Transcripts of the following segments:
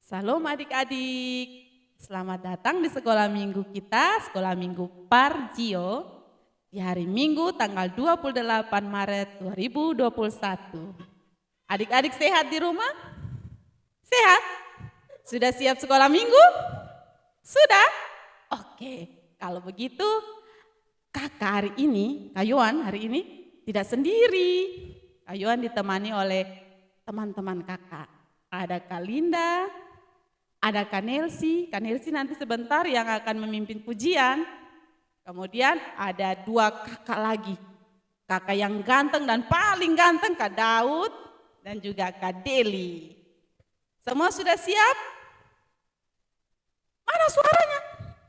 Salam adik-adik, selamat datang di sekolah minggu kita, sekolah minggu Parjio, di hari Minggu tanggal 28 Maret 2021. Adik-adik sehat di rumah? Sehat? Sudah siap sekolah minggu? Sudah? Oke, kalau begitu kakak hari ini, Kayuan hari ini tidak sendiri. Kayuan ditemani oleh teman-teman kakak. Ada Kak Linda, ada Kak Nelsi nanti sebentar yang akan memimpin pujian. Kemudian ada dua kakak lagi. Kakak yang ganteng dan paling ganteng Kak Daud dan juga Kak Deli. Semua sudah siap? Mana suaranya?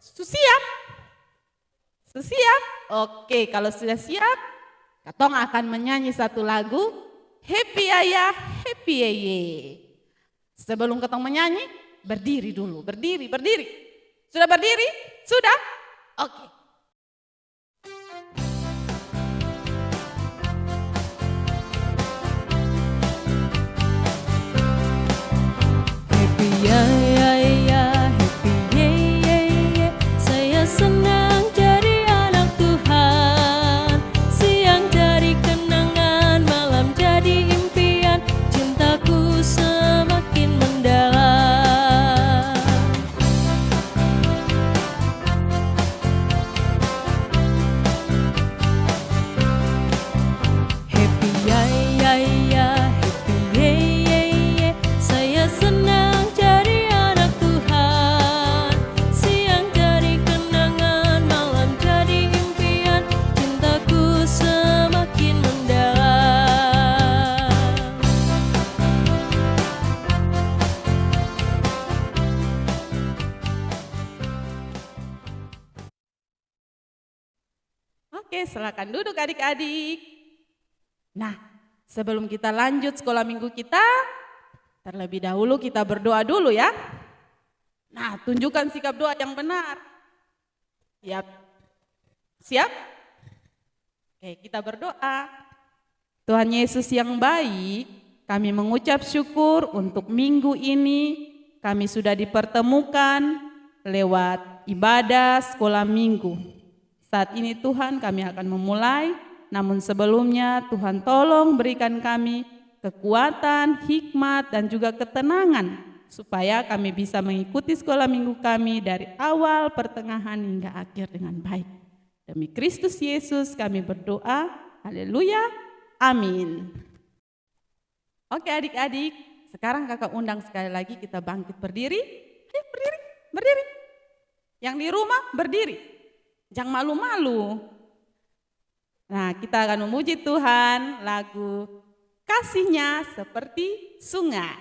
Siap? Siap? Oke, kalau sudah siap, Katong akan menyanyi satu lagu, Happy Ayah, Happy Yeye. Sebelum Katong menyanyi, berdiri dulu, berdiri. Sudah berdiri? Sudah? Oke. Happy ya ya ya, happy ye ye ye. Saya senang jadi anak Tuhan. Siang jadi kenangan, malam jadi impian. Cintaku semakin mendalam. Happy ya ya ya, happy ye ye ye. Saya senang jadi anak Tuhan. Siang jadi kenangan, malam jadi impian. Cintaku semakin mendalam. Oke, silakan duduk adik-adik. Nah, sebelum kita lanjut sekolah minggu kita, terlebih dahulu kita berdoa dulu ya. Nah, tunjukkan sikap doa yang benar. Siap? Siap? Oke, kita berdoa. Tuhan Yesus yang baik, kami mengucap syukur untuk minggu ini kami sudah dipertemukan lewat ibadah sekolah minggu. Saat ini Tuhan kami akan memulai, namun sebelumnya Tuhan tolong berikan kami kekuatan, hikmat dan juga ketenangan supaya kami bisa mengikuti sekolah minggu kami dari awal, pertengahan hingga akhir dengan baik. Demi Kristus Yesus kami berdoa, haleluya, amin. Oke adik-adik, sekarang kakak undang sekali lagi kita bangkit berdiri. Ayo berdiri. Yang di rumah berdiri. Jangan malu-malu. Nah, kita akan memuji Tuhan lagu Kasihnya Seperti Sungai.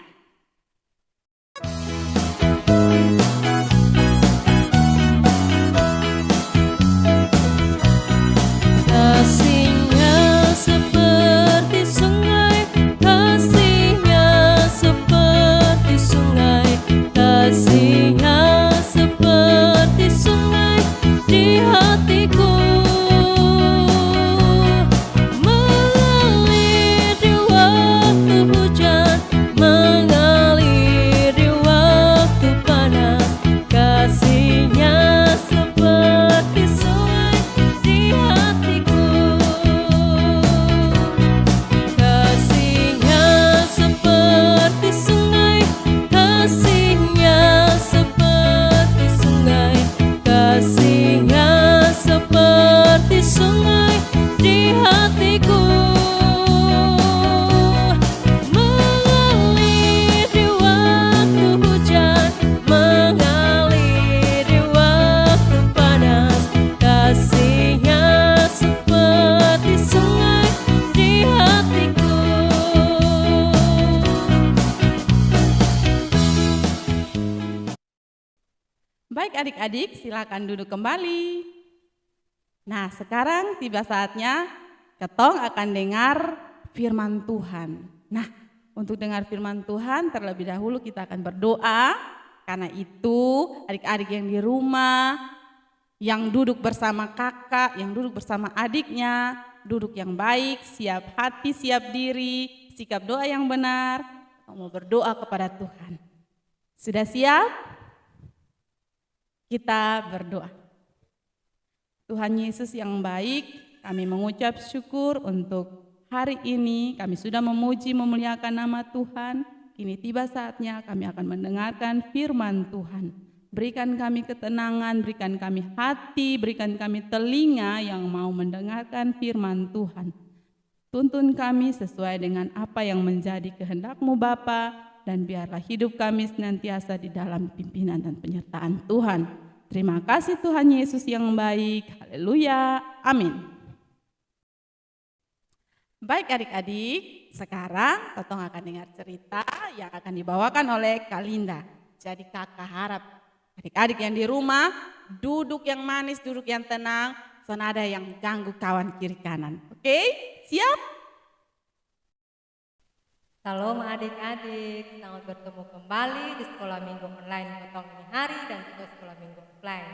Kasihnya seperti sungai, kasihnya seperti sungai, kasihnya seperti sungai di hatiku. Mengalir di waktu hujan, mengalir di waktu panas, kasihnya seperti sungai di hatiku. Kasihnya seperti sungai, kasihnya seperti sungai, kasihnya seperti sungai di hatiku. Mengalir di waktu hujan, mengalir di waktu panas, kasihnya seperti sungai di hatiku. Baik adik-adik, silakan duduk kembali. Nah, sekarang tiba saatnya Ketong akan dengar firman Tuhan. Nah, untuk dengar firman Tuhan terlebih dahulu kita akan berdoa. Karena itu adik-adik yang di rumah, yang duduk bersama kakak, yang duduk bersama adiknya, duduk yang baik, siap hati, siap diri, sikap doa yang benar, mau berdoa kepada Tuhan. Sudah siap? Kita berdoa. Tuhan Yesus yang baik, kami mengucap syukur untuk hari ini. Kami sudah memuji, memuliakan nama Tuhan. Kini tiba saatnya kami akan mendengarkan firman Tuhan. Berikan kami ketenangan, berikan kami hati, berikan kami telinga yang mau mendengarkan firman Tuhan. Tuntun kami sesuai dengan apa yang menjadi kehendak-Mu Bapa, dan biarlah hidup kami senantiasa di dalam pimpinan dan penyertaan Tuhan. Terima kasih Tuhan Yesus yang baik. Haleluya. Amin. Baik adik-adik, sekarang Totong akan dengar cerita yang akan dibawakan oleh Kak Linda. Jadi kakak harap adik-adik yang di rumah duduk yang manis, duduk yang tenang. Soalnya ada yang ganggu kawan kiri kanan. Oke, siap? Salam adik-adik, selamat bertemu kembali di sekolah minggu online Kotong ini hari dan juga sekolah minggu offline.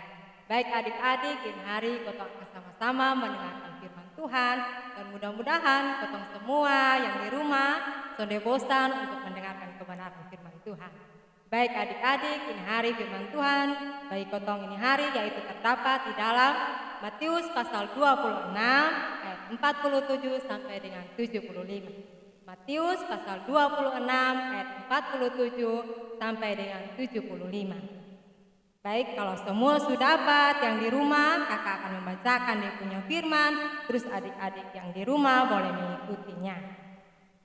Baik adik-adik, ini hari Kotong akan sama-sama mendengarkan firman Tuhan dan mudah-mudahan Kotong semua yang di rumah sonde bosan untuk mendengarkan kebenaran firman Tuhan. Baik adik-adik, ini hari firman Tuhan bagi Kotong ini hari yaitu terdapat di dalam Matius pasal 26 ayat 47 sampai dengan 75. Matius pasal 26 ayat 47 sampai dengan 75. Baik, kalau semua sudah dapat yang di rumah, kakak akan membacakan dia punya firman, terus adik-adik yang di rumah boleh mengikutinya.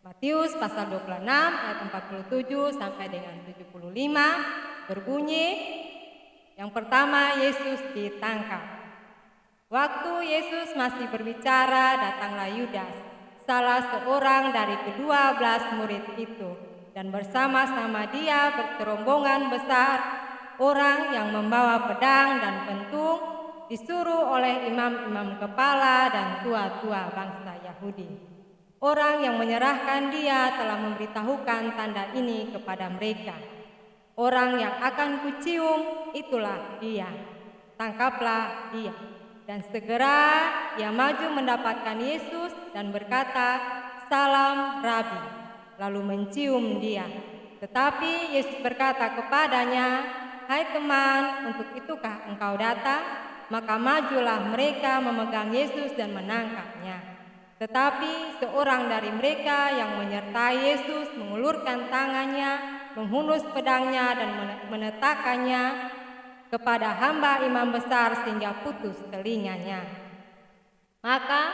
Matius pasal 26 ayat 47 sampai dengan 75 berbunyi, yang pertama Yesus ditangkap. Waktu Yesus masih berbicara, datanglah Yudas, salah seorang dari ke-12 murid itu, dan bersama-sama dia berterombongan besar orang yang membawa pedang dan pentung, disuruh oleh imam-imam kepala dan tua-tua bangsa Yahudi. Orang yang menyerahkan dia telah memberitahukan tanda ini kepada mereka. Orang yang akan kucium itulah dia, tangkaplah dia. Dan segera ia maju mendapatkan Yesus dan berkata, "Salam Rabi," lalu mencium dia. Tetapi Yesus berkata kepadanya, "Hai teman, untuk itukah engkau datang?" Maka majulah mereka memegang Yesus dan menangkapnya. Tetapi seorang dari mereka yang menyertai Yesus mengulurkan tangannya, menghunus pedangnya dan menetakannya kepada hamba imam besar sehingga putus telinganya. Maka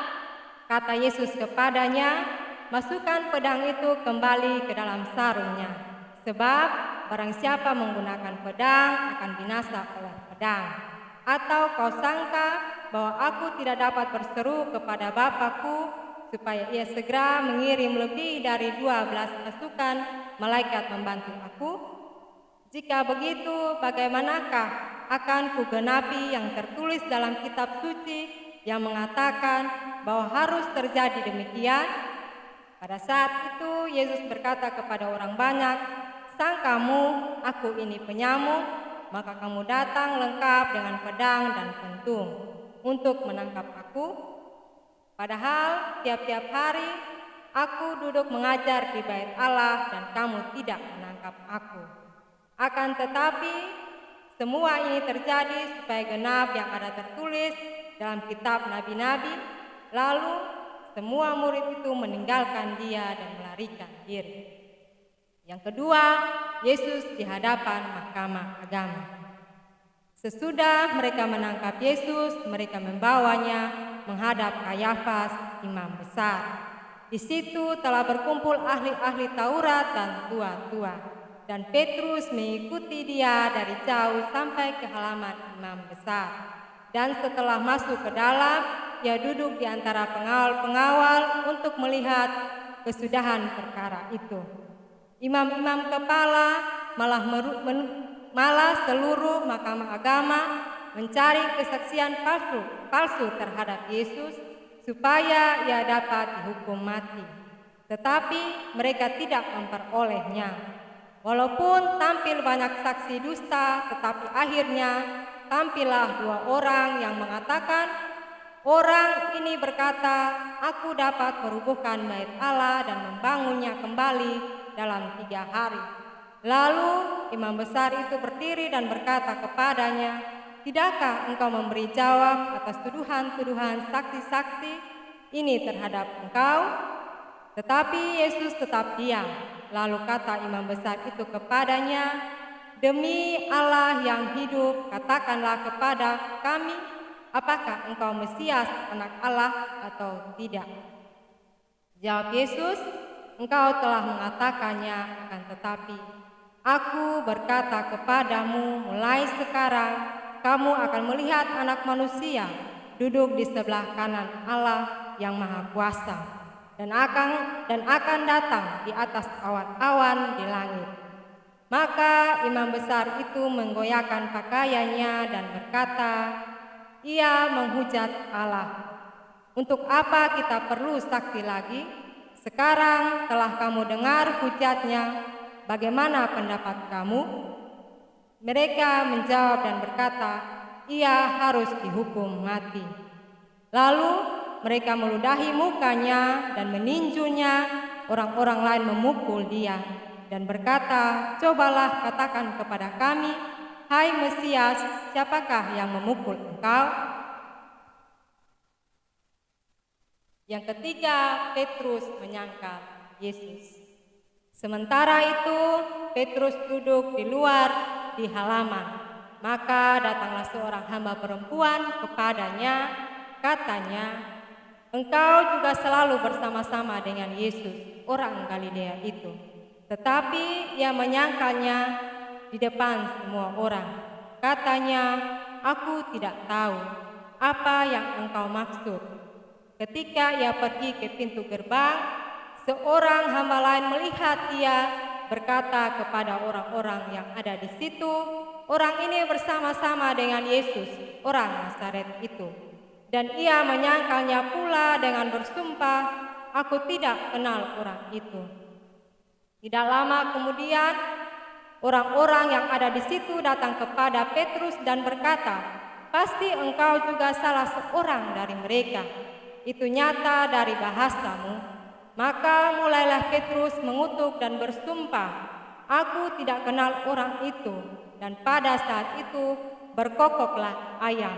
kata Yesus kepadanya, "Masukkan pedang itu kembali ke dalam sarungnya, sebab barang siapa menggunakan pedang akan binasa oleh pedang. Atau kau sangka bahwa aku tidak dapat berseru kepada Bapakku supaya ia segera mengirim lebih dari 12 pasukan malaikat membantu aku? Jika begitu, bagaimanakah akan kugenapi yang tertulis dalam kitab suci yang mengatakan bahwa harus terjadi demikian?" Pada saat itu Yesus berkata kepada orang banyak, "Sangkamu aku ini penyamuk, maka kamu datang lengkap dengan pedang dan pentung untuk menangkap aku? Padahal tiap-tiap hari aku duduk mengajar di bait Allah dan kamu tidak menangkap aku. Akan tetapi semua ini terjadi supaya genap yang ada tertulis dalam kitab nabi-nabi." Lalu semua murid itu meninggalkan dia dan melarikan diri. Yang kedua, Yesus di hadapan mahkamah agama. Sesudah mereka menangkap Yesus, mereka membawanya menghadap Kayafas, imam besar. Di situ telah berkumpul ahli-ahli Taurat dan tua-tua. Dan Petrus mengikuti dia dari jauh sampai ke halaman imam besar. Dan setelah masuk ke dalam, ia duduk di antara pengawal-pengawal untuk melihat kesudahan perkara itu. Imam-imam kepala malah seluruh mahkamah agama mencari kesaksian palsu terhadap Yesus supaya ia dapat dihukum mati. Tetapi mereka tidak memperolehnya. Walaupun tampil banyak saksi dusta, tetapi akhirnya tampillah 2 orang yang mengatakan, "Orang ini berkata, aku dapat merubuhkan bait Allah dan membangunnya kembali dalam 3 hari." Lalu imam besar itu berdiri dan berkata kepadanya, "Tidakkah engkau memberi jawab atas tuduhan-tuduhan saksi-saksi ini terhadap engkau?" Tetapi Yesus tetap diam. Lalu kata imam besar itu kepadanya, "Demi Allah yang hidup, katakanlah kepada kami, apakah engkau Mesias, anak Allah atau tidak?" Jawab Yesus, "Engkau telah mengatakannya, akan tetapi Aku berkata kepadamu, mulai sekarang kamu akan melihat Anak Manusia duduk di sebelah kanan Allah yang Maha Kuasa dan akan datang di atas awan-awan di langit." Maka imam besar itu menggoyahkan pakaiannya dan berkata, "Ia menghujat Allah. Untuk apa kita perlu saksi lagi? Sekarang telah kamu dengar hujatnya. Bagaimana pendapat kamu?" Mereka menjawab dan berkata, "Ia harus dihukum mati." Lalu mereka meludahi mukanya dan meninjunya. Orang-orang lain memukul dia dan berkata, "Cobalah katakan kepada kami, hai Mesias, siapakah yang memukul engkau?" Yang ketiga, Petrus menyangkal Yesus. Sementara itu, Petrus duduk di luar di halaman. Maka datanglah seorang hamba perempuan kepadanya, katanya, "Engkau juga selalu bersama-sama dengan Yesus, orang Galilea itu." Tetapi ia menyangkalnya di depan semua orang. Katanya, "Aku tidak tahu apa yang engkau maksud." Ketika ia pergi ke pintu gerbang, seorang hamba lain melihat dia, berkata kepada orang-orang yang ada di situ, "Orang ini bersama-sama dengan Yesus, orang Nazaret itu." Dan ia menyangkalnya pula dengan bersumpah, "Aku tidak kenal orang itu." Tidak lama kemudian, orang-orang yang ada di situ datang kepada Petrus dan berkata, "Pasti engkau juga salah seorang dari mereka. Itu nyata dari bahasamu." Maka mulailah Petrus mengutuk dan bersumpah, "Aku tidak kenal orang itu." Dan pada saat itu berkokoklah ayam.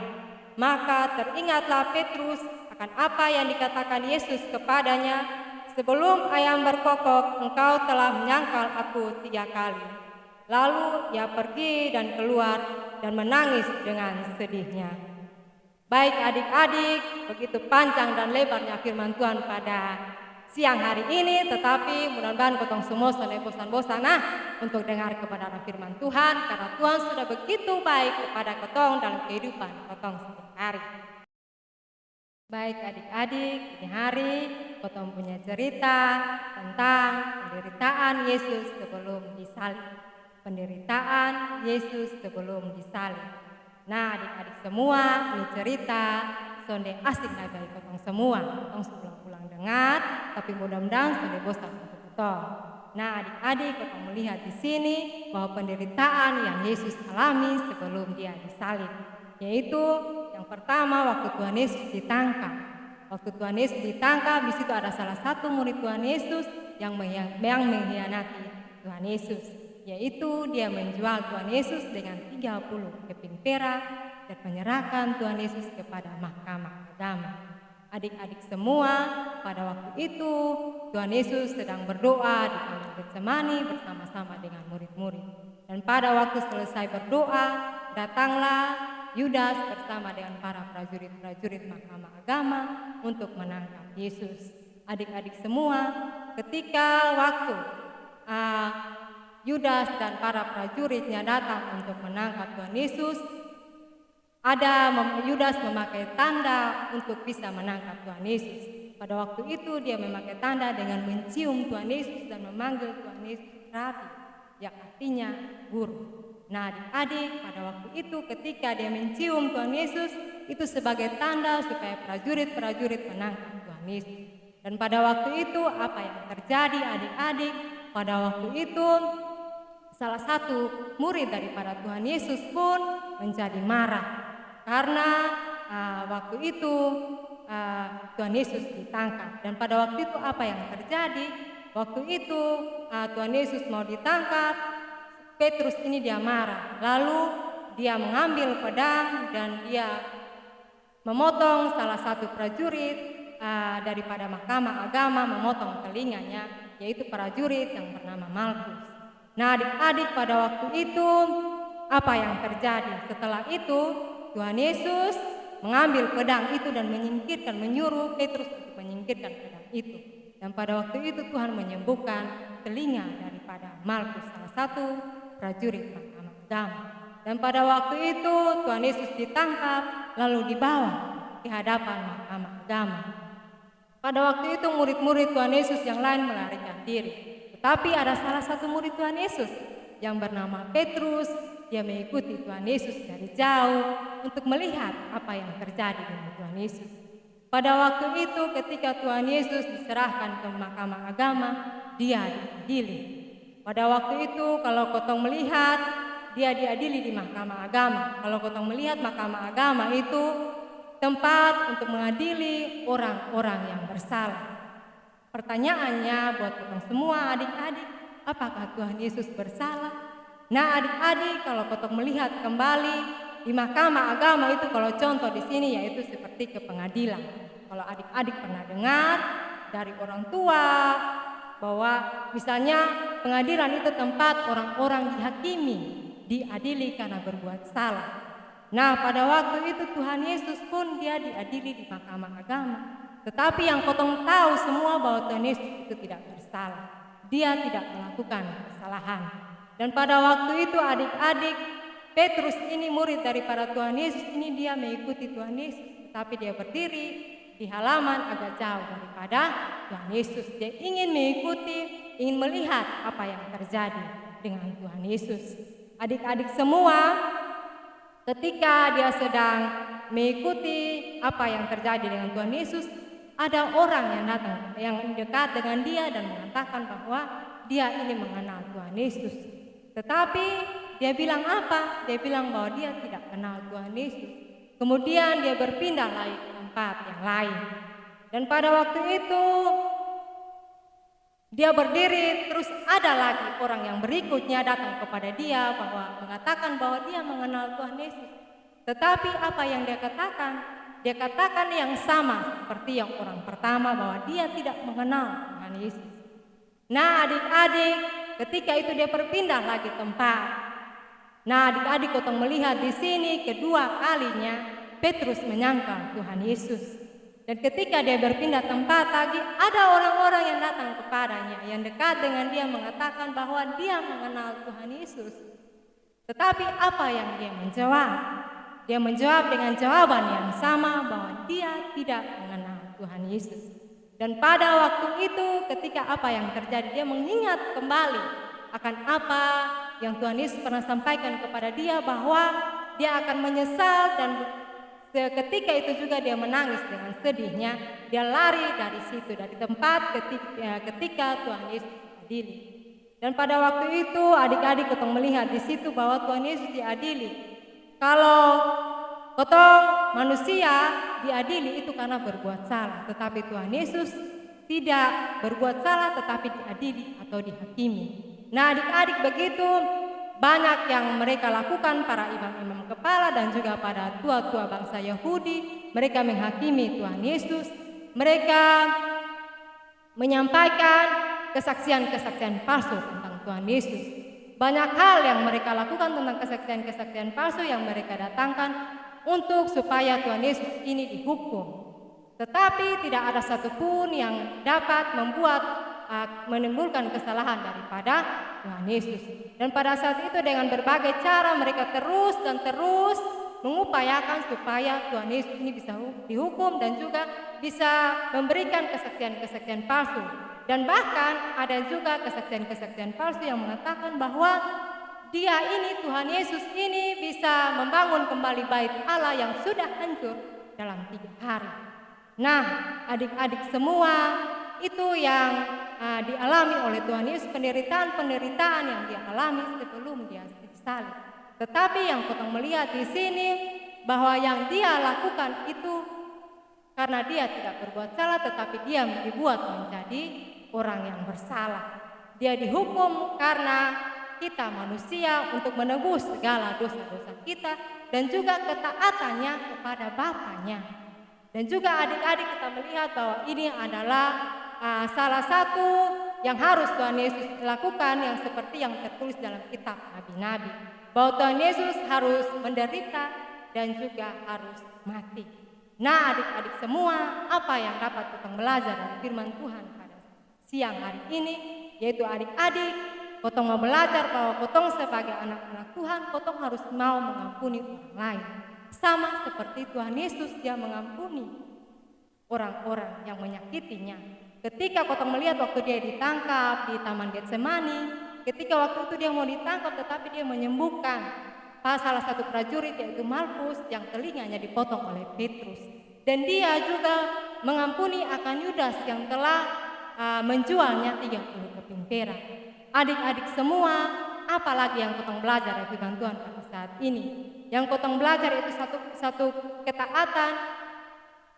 Maka teringatlah Petrus akan apa yang dikatakan Yesus kepadanya, "Sebelum ayam berkokok, engkau telah menyangkal aku 3 kali." Lalu ia pergi dan keluar dan menangis dengan sedihnya. Baik adik-adik, begitu panjang dan lebarnya firman Tuhan pada siang hari ini, tetapi mudah-mudahan kotong semua sudah bosan-bosan untuk dengar kebenaran firman Tuhan, karena Tuhan sudah begitu baik kepada kotong dalam kehidupan kotong setiap hari. Baik adik-adik, ini hari kotong punya cerita tentang penderitaan Yesus sebelum disalib. Penderitaan Yesus sebelum disalib. Nah adik-adik semua, ini cerita sonde asik na bagi kotong semua. Kotong ulang-ulang dengar, tapi mudah-mudahan sonde bosan untuk kotong. Nah adik-adik, kotong melihat di sini bahwa penderitaan yang Yesus alami sebelum dia disalib, yaitu yang pertama waktu Tuhan Yesus ditangkap. Waktu Tuhan Yesus ditangkap, di situ ada salah satu murid Tuhan Yesus yang mengkhianati Tuhan Yesus, yaitu dia menjual Tuhan Yesus dengan 30 keping perak dan menyerahkan Tuhan Yesus kepada mahkamah agama. Adik-adik semua, pada waktu itu Tuhan Yesus sedang berdoa di kamar Getsemani bersama-sama dengan murid-murid. Dan pada waktu selesai berdoa, datanglah Yudas bersama dengan para prajurit-prajurit mahkamah agama untuk menangkap Yesus. Adik-adik semua, ketika waktu Yudas dan para prajuritnya datang untuk menangkap Tuhan Yesus, Yudas memakai tanda untuk bisa menangkap Tuhan Yesus. Pada waktu itu dia memakai tanda dengan mencium Tuhan Yesus dan memanggil Tuhan Yesus Rabi, yang artinya guru. Nah adik-adik, pada waktu itu ketika dia mencium Tuhan Yesus, itu sebagai tanda supaya prajurit-prajurit menangkap Tuhan Yesus. Dan pada waktu itu apa yang terjadi adik-adik? Pada waktu itu salah satu murid daripada Tuhan Yesus pun menjadi marah. Karena waktu itu Tuhan Yesus ditangkap. Dan pada waktu itu apa yang terjadi? Waktu itu Tuhan Yesus mau ditangkap, Petrus ini dia marah. Lalu dia mengambil pedang dan dia memotong salah satu prajurit daripada Mahkamah Agama, memotong telinganya, yaitu prajurit yang bernama Malkus. Nah, adik-adik, pada waktu itu apa yang terjadi? Setelah itu Tuhan Yesus mengambil pedang itu dan menyuruh Petrus untuk menyingkirkan pedang itu. Dan pada waktu itu Tuhan menyembuhkan telinga daripada Malkus, salah satu prajurit Mahkamah Agama. Dan pada waktu itu Tuhan Yesus ditangkap lalu dibawa ke hadapan Mahkamah Agama. Pada waktu itu murid-murid Tuhan Yesus yang lain melarikan diri. Tetapi ada salah satu murid Tuhan Yesus yang bernama Petrus. Dia mengikuti Tuhan Yesus dari jauh untuk melihat apa yang terjadi dengan Tuhan Yesus. Pada waktu itu ketika Tuhan Yesus diserahkan ke Mahkamah Agama, dia diadili. Pada waktu itu kalau kotong melihat, dia diadili di Mahkamah Agama. Kalau kotong melihat Mahkamah Agama itu tempat untuk mengadili orang-orang yang bersalah. Pertanyaannya buat kita semua adik-adik, apakah Tuhan Yesus bersalah? Nah adik-adik, kalau kotong melihat kembali di Mahkamah Agama itu, kalau contoh di sini yaitu seperti ke pengadilan. Kalau adik-adik pernah dengar dari orang tua bahwa misalnya pengadilan itu tempat orang-orang dihakimi, diadili karena berbuat salah. Nah pada waktu itu Tuhan Yesus pun dia diadili di Mahkamah Agama. Tetapi yang kotong tahu semua bahwa Tuhan Yesus itu tidak bersalah. Dia tidak melakukan kesalahan. Dan pada waktu itu adik-adik, Petrus ini murid daripada Tuhan Yesus ini, dia mengikuti Tuhan Yesus. Tetapi dia berdiri di halaman agak jauh daripada Tuhan Yesus. Dia ingin mengikuti, ingin melihat apa yang terjadi dengan Tuhan Yesus. Adik-adik semua, ketika dia sedang mengikuti apa yang terjadi dengan Tuhan Yesus, ada orang yang datang, yang dekat dengan dia dan mengatakan bahwa dia ini mengenal Tuhan Yesus. Tetapi dia bilang apa? Dia bilang bahwa dia tidak kenal Tuhan Yesus. Kemudian dia berpindah lagi ke tempat yang lain. Dan pada waktu itu dia berdiri, terus ada lagi orang yang berikutnya datang kepada dia bahwa mengatakan bahwa dia mengenal Tuhan Yesus. Tetapi apa yang dia katakan? Dia katakan yang sama seperti yang orang pertama, bahwa dia tidak mengenal Tuhan Yesus. Nah adik-adik, ketika itu dia berpindah lagi tempat. Nah adik-adik kotong melihat di sini kedua kalinya Petrus menyangkal Tuhan Yesus. Dan ketika dia berpindah tempat lagi, ada orang-orang yang datang kepadanya, yang dekat dengan dia mengatakan bahwa dia mengenal Tuhan Yesus. Tetapi apa yang dia menjawab? Dia menjawab dengan jawaban yang sama bahwa dia tidak mengenal Tuhan Yesus. Dan pada waktu itu ketika apa yang terjadi, dia mengingat kembali akan apa yang Tuhan Yesus pernah sampaikan kepada dia, bahwa dia akan menyesal. Dan ketika itu juga dia menangis dengan sedihnya. Dia lari dari situ, dari tempat ketika Tuhan Yesus diadili. Dan pada waktu itu adik-adik kotong melihat di situ bahwa Tuhan Yesus diadili. Kalau kotong manusia diadili itu karena berbuat salah, tetapi Tuhan Yesus tidak berbuat salah tetapi diadili atau dihakimi. Nah adik-adik, begitu banyak yang mereka lakukan para imam-imam kepala dan juga pada tua-tua bangsa Yahudi. Mereka menghakimi Tuhan Yesus. Mereka menyampaikan kesaksian-kesaksian palsu tentang Tuhan Yesus. Banyak hal yang mereka lakukan tentang kesaksian-kesaksian palsu yang mereka datangkan untuk supaya Tuhan Yesus ini dihukum. Tetapi tidak ada satupun yang dapat menimbulkan kesalahan daripada Tuhan Yesus. Dan pada saat itu dengan berbagai cara mereka terus mengupayakan supaya Tuhan Yesus ini bisa dihukum dan juga bisa memberikan kesaksian-kesaksian palsu. Dan bahkan ada juga kesaksian-kesaksian palsu yang mengatakan bahwa dia ini, Tuhan Yesus ini bisa membangun kembali bait Allah yang sudah hancur dalam 3 hari. Nah adik-adik semua, itu yang dialami oleh Tuhan Yesus, penderitaan-penderitaan yang dia alami sebelum dia disalib. Tetapi yang kotong melihat di sini bahwa yang dia lakukan itu karena dia tidak berbuat salah, tetapi dia dibuat menjadi orang yang bersalah. Dia dihukum karena kita manusia untuk menebus segala dosa-dosa kita dan juga ketaatannya kepada Bapaknya. Dan juga adik-adik kita melihat bahwa ini adalah salah satu yang harus Tuhan Yesus lakukan, yang seperti yang tertulis dalam kitab Nabi-Nabi, bahwa Tuhan Yesus harus menderita dan juga harus mati. Nah, adik-adik semua, apa yang dapat kita belajar dari firman Tuhan pada siang hari ini, yaitu adik-adik, potong mau belajar bahwa potong sebagai anak-anak Tuhan, potong harus mau mengampuni orang lain. Sama seperti Tuhan Yesus, dia mengampuni orang-orang yang menyakitinya. Ketika potong melihat waktu dia ditangkap di Taman Getsemani, ketika waktu itu dia mau ditangkap tetapi dia menyembuhkan salah satu prajurit yaitu Malkus yang telinganya dipotong oleh Petrus. Dan dia juga mengampuni akan Yudas yang telah menjualnya 30 keping perak. Adik-adik semua, apalagi yang potong belajar dari firman Tuhan pada saat ini? Yang potong belajar itu satu ketaatan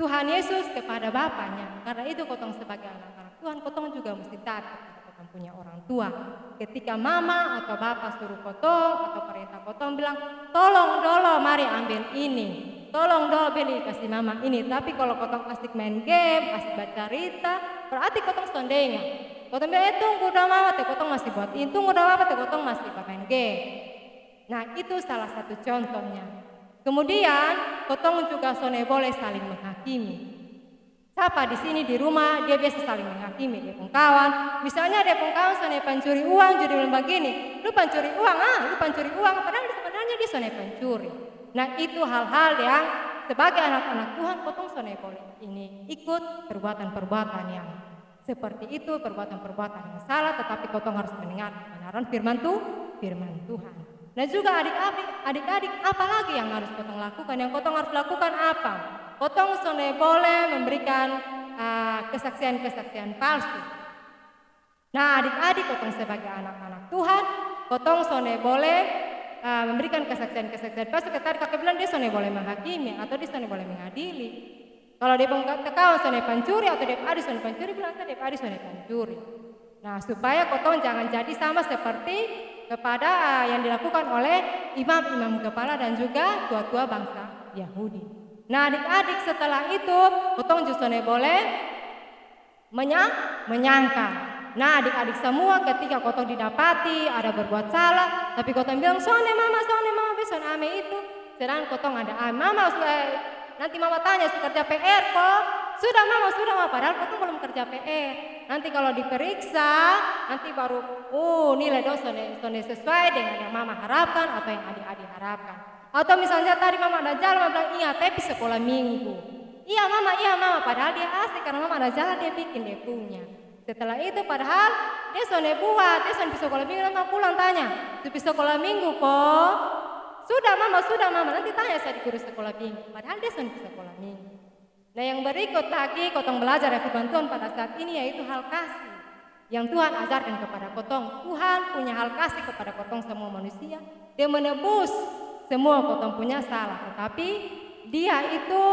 Tuhan Yesus kepada Bapaknya. Karena itu potong sebagai anak-anak Tuhan, potong juga mesti taat kepada potong punya orang tua. Ketika mama atau bapak suruh potong atau perintah potong bilang, tolong dolo mari ambil ini, tolong dolo beli kasih mama ini. Tapi kalau potong asik main game, asik baca cerita, berarti potong sondengnya. Potong bilang, tunggu udah mama, potong masih buat ini, tunggu udah mama, potong masih main game. Nah itu salah satu contohnya. Kemudian potong juga sone boleh saling menghakimi. Siapa di sini di rumah dia biasa saling menghakimi dia pun kawan. Misalnya dia pun kawan sone pencuri uang, jadi bilang begini, lu pencuri uang, lu pencuri uang, padahal sebenarnya dia sone pencuri. Nah itu hal-hal yang sebagai anak-anak Tuhan potong sone boleh ini ikut perbuatan-perbuatan yang seperti itu, perbuatan-perbuatan yang salah, tetapi potong harus mendengar kebenaran firman Tuhan. Dan juga adik-adik, apalagi yang harus potong lakukan? Yang potong harus lakukan apa? Potong sone boleh memberikan kesaksian-kesaksian palsu. Nah, adik-adik potong sebagai anak-anak Tuhan, potong sone boleh memberikan kesaksian-kesaksian palsu. Tadi kakak bilang dia sone boleh menghakimi atau dia sone boleh mengadili. Kalau dia kawan sone pencuri atau dia adik sone pencuri, bilang dia adik sone pencuri. Nah, supaya potong jangan jadi sama seperti kepada yang dilakukan oleh imam-imam kepala dan juga tua-tua bangsa Yahudi. Nah adik-adik setelah itu potong justru boleh menyangka. Nah adik-adik semua ketika potong didapati ada berbuat salah, tapi potong bilang sone mama beson ame itu. Sedang potong ada mama nanti mama tanya kerja PR kok. Sudah mama, padahal potong belum kerja PR. Nanti kalau diperiksa, nanti baru nilai dosa sesuai dengan yang mama harapkan atau yang adik-adik harapkan. Atau misalnya tadi mama ada jalan, mama bilang iya tapi sekolah minggu. Iya mama, padahal dia asik karena mama ada jalan dia bikin dia punya. Setelah itu padahal dia buat, dia sekolah minggu, mama pulang tanya, di sekolah minggu kok? Sudah mama, nanti tanya saya di guru sekolah minggu. Padahal dia sekolah minggu. Nah yang berikut lagi kotong belajar dari firman Tuhan pada saat ini yaitu hal kasih yang Tuhan ajarkan kepada kotong. Tuhan punya hal kasih kepada kotong semua manusia. Dia menebus semua kotong punya salah, tetapi dia itu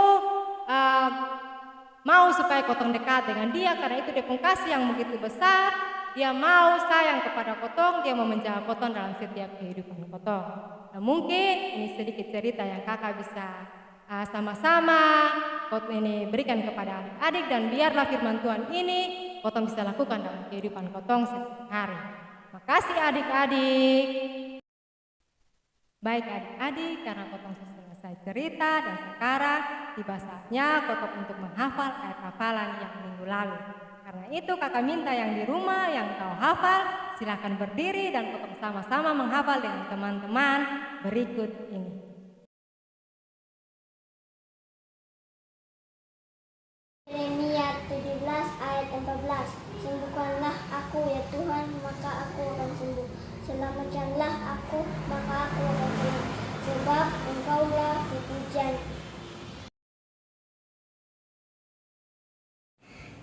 mau supaya kotong dekat dengan dia karena itu dia pun kasih yang begitu besar. Dia mau sayang kepada kotong, dia mau menjaga kotong dalam setiap kehidupan kotong. Nah mungkin ini sedikit cerita yang kakak bisa sama-sama ini berikan kepada adik-adik dan biarlah firman Tuhan ini kotong bisa lakukan dalam kehidupan kotong setiap hari. Makasih adik-adik. Baik adik-adik, karena kotong sudah selesai cerita dan sekarang tiba saatnya kotong untuk menghafal ayat hafalan yang minggu lalu. Karena itu kakak minta yang di rumah yang tahu hafal silakan berdiri dan kotong sama-sama menghafal dengan teman-teman berikut ini. Yeremia 17 ayat 14. Sembuhkanlah aku ya Tuhan, maka aku akan sembuh. Selamatkanlah aku, maka aku akan selamat. Sebab Engkaulah pujian.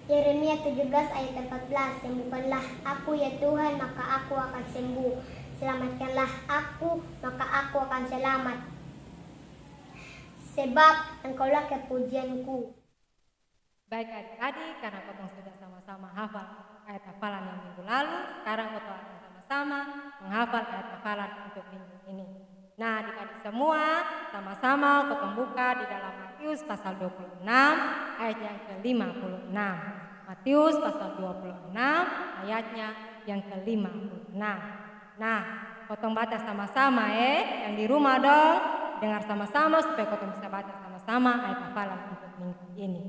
Yeremia 17 ayat 14. Sembuhkanlah aku ya Tuhan, maka aku akan sembuh. Selamatkanlah aku, maka aku akan selamat. Sebab Engkaulah kepujianku. Baik adik-adik, karena kotong sudah sama-sama hafal ayat hafalan yang minggu lalu, sekarang kotong akan bersama-sama menghafal ayat hafalan untuk minggu ini. Nah, adik-adik semua sama-sama kita buka di dalam Matius pasal 26 ayat yang ke-56. Matius pasal 26 ayatnya yang ke-56. Nah, potong baca sama-sama yang di rumah dong. Dengar sama-sama supaya potong bisa baca sama-sama ayat hafalan untuk minggu ini.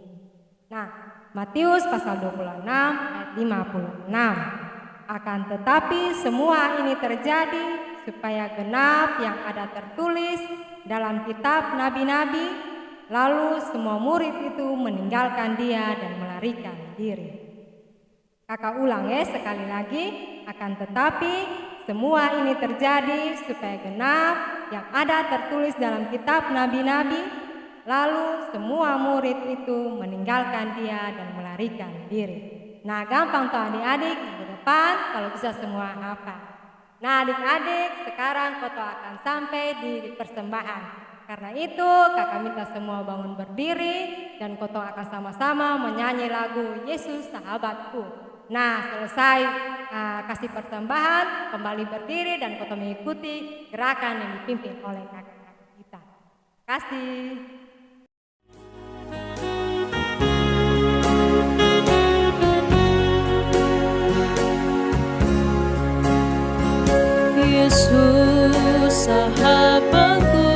Nah, Matius pasal 26 ayat 56. Akan tetapi semua ini terjadi supaya genap yang ada tertulis dalam kitab nabi-nabi, lalu semua murid itu meninggalkan dia dan melarikan diri. Kakak ulang sekali lagi, akan tetapi semua ini terjadi supaya genap yang ada tertulis dalam kitab nabi-nabi, lalu semua murid itu meninggalkan dia dan melarikan diri. Nah, gampang tuh adik-adik, minggu depan kalau bisa semua hafal. Nah, adik-adik, sekarang foto akan sampai di persembahan. Karena itu kakak minta semua bangun berdiri dan Kotong akan sama-sama menyanyi lagu Yesus Sahabatku. Nah, selesai kasih persembahan, kembali berdiri dan Kotong mengikuti gerakan yang dipimpin oleh kakak-kakak kita. Kasih. Yesus sahabatku,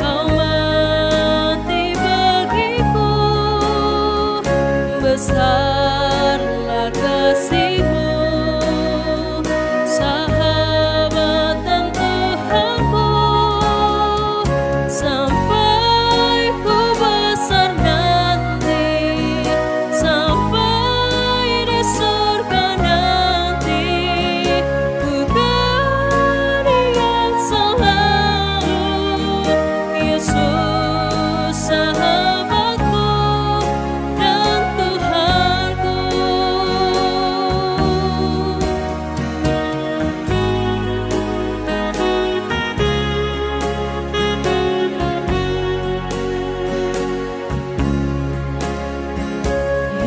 kau mati bagiku, besarlah kasih-Mu, sahabat dan Tuhanku, sampai ku besar nanti, sampai di surga nanti.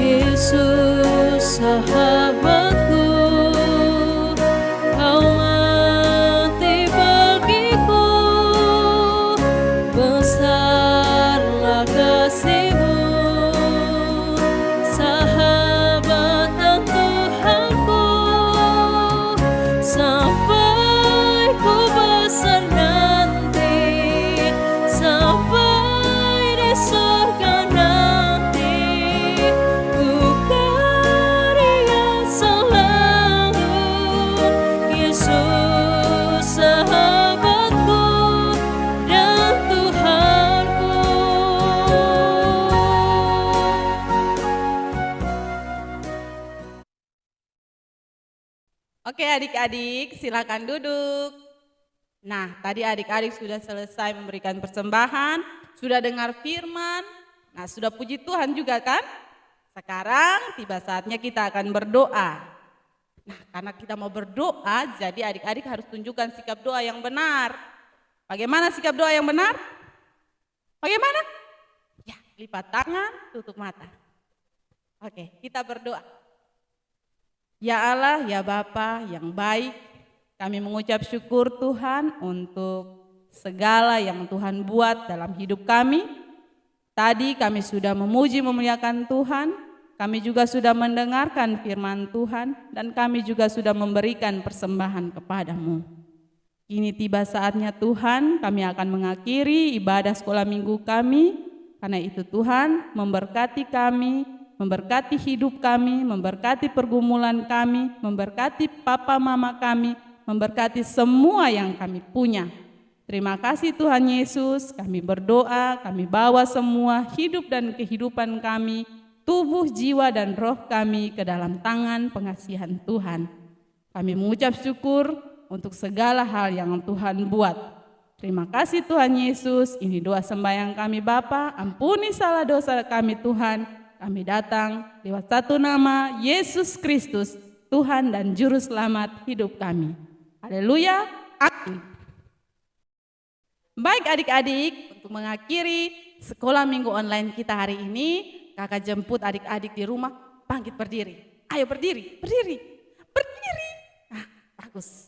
Yesus sahabatku, kau mati bagiku, besarlah kasih-Mu, sahabat dan Tuhanku, sampai ku besar nanti, sampai di surga nanti. Oke adik-adik, silakan duduk. Nah, tadi adik-adik sudah selesai memberikan persembahan, sudah dengar firman, nah sudah puji Tuhan juga kan? Sekarang tiba saatnya kita akan berdoa. Nah, karena kita mau berdoa, jadi adik-adik harus tunjukkan sikap doa yang benar. Bagaimana sikap doa yang benar? Bagaimana? Ya, lipat tangan, tutup mata. Oke, kita berdoa. Ya Allah, ya Bapa yang baik, kami mengucap syukur Tuhan untuk segala yang Tuhan buat dalam hidup kami. Tadi kami sudah memuji memuliakan Tuhan, kami juga sudah mendengarkan firman Tuhan, dan kami juga sudah memberikan persembahan kepadamu. Kini tiba saatnya Tuhan, kami akan mengakhiri ibadah sekolah minggu kami. Karena itu Tuhan memberkati kami, memberkati hidup kami, memberkati pergumulan kami, memberkati papa mama kami, memberkati semua yang kami punya. Terima kasih Tuhan Yesus, kami berdoa, kami bawa semua hidup dan kehidupan kami, tubuh, jiwa, dan roh kami ke dalam tangan pengasihan Tuhan. Kami mengucap syukur untuk segala hal yang Tuhan buat. Terima kasih Tuhan Yesus, ini doa sembahyang kami Bapa, ampuni salah dosa kami Tuhan. Kami datang lewat satu nama, Yesus Kristus, Tuhan dan Juru Selamat hidup kami. Haleluya, amin. Baik adik-adik, untuk mengakhiri sekolah minggu online kita hari ini, kakak jemput adik-adik di rumah, bangkit berdiri. Ayo berdiri, berdiri, berdiri. Markus.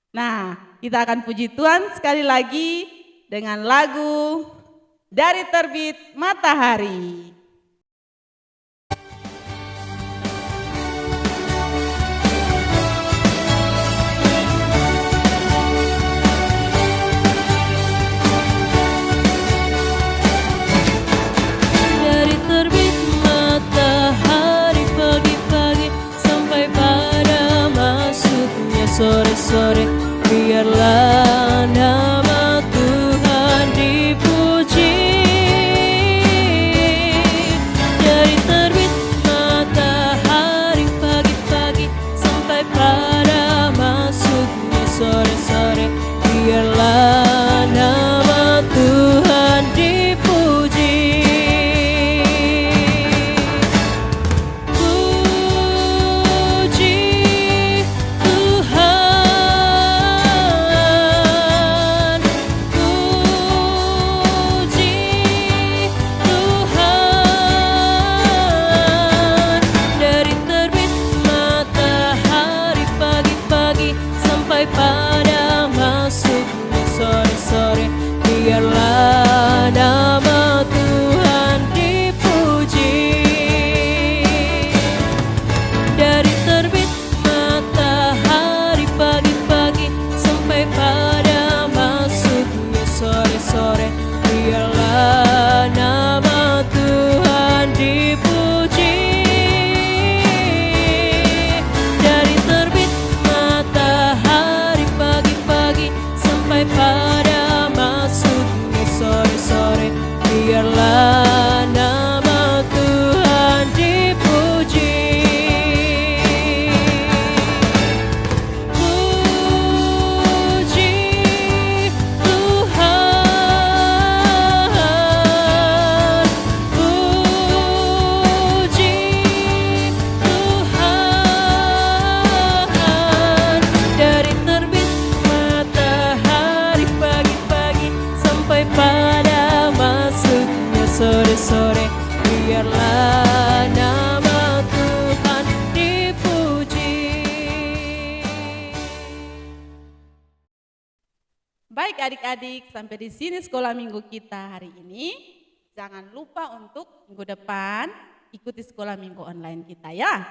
Nah, kita akan puji Tuhan sekali lagi dengan lagu Dari Terbit Matahari. Dari terbit matahari pagi-pagi sampai pada masuknya sore-sore, biarlah nama Tuhan dipuji. Dari terbit matahari pagi-pagi sampai pada masuknya sore-sore, biarlah nama Tuhan dipuji. Puji Tuhan, puji Tuhan. Dari terbit matahari pagi-pagi sampai pada masuknya sore-sore, biarlah nama Tuhan dipuji. Dari terbit matahari pagi-pagi sampai pada masuknya sore-sore, biarlah nama Tuhan dipuji. Dari terbit matahari pagi-pagi sampai pada masuknya sore-sore, biarlah nama Tuhan dipuji. Puji Tuhan, puji Tuhan. Dari terbit matahari pagi-pagi sampai pada masuknya sore-sore, biarlah nama Tuhan dipuji. Baik adik-adik, sampai di sini sekolah minggu kita hari ini. Jangan lupa untuk minggu depan ikuti sekolah minggu online kita ya.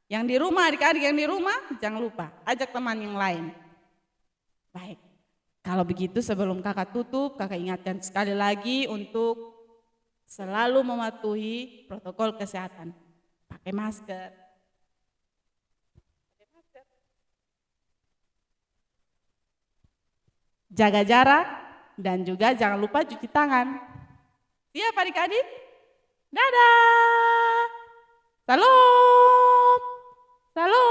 Yang di rumah, adik-adik yang di rumah jangan lupa ajak teman yang lain. Baik, kalau begitu sebelum kakak tutup, kakak ingatkan sekali lagi untuk selalu mematuhi protokol kesehatan. Pakai masker. Jaga jarak dan juga jangan lupa cuci tangan. Siap adik-adik? Dadah! Salam! Salam!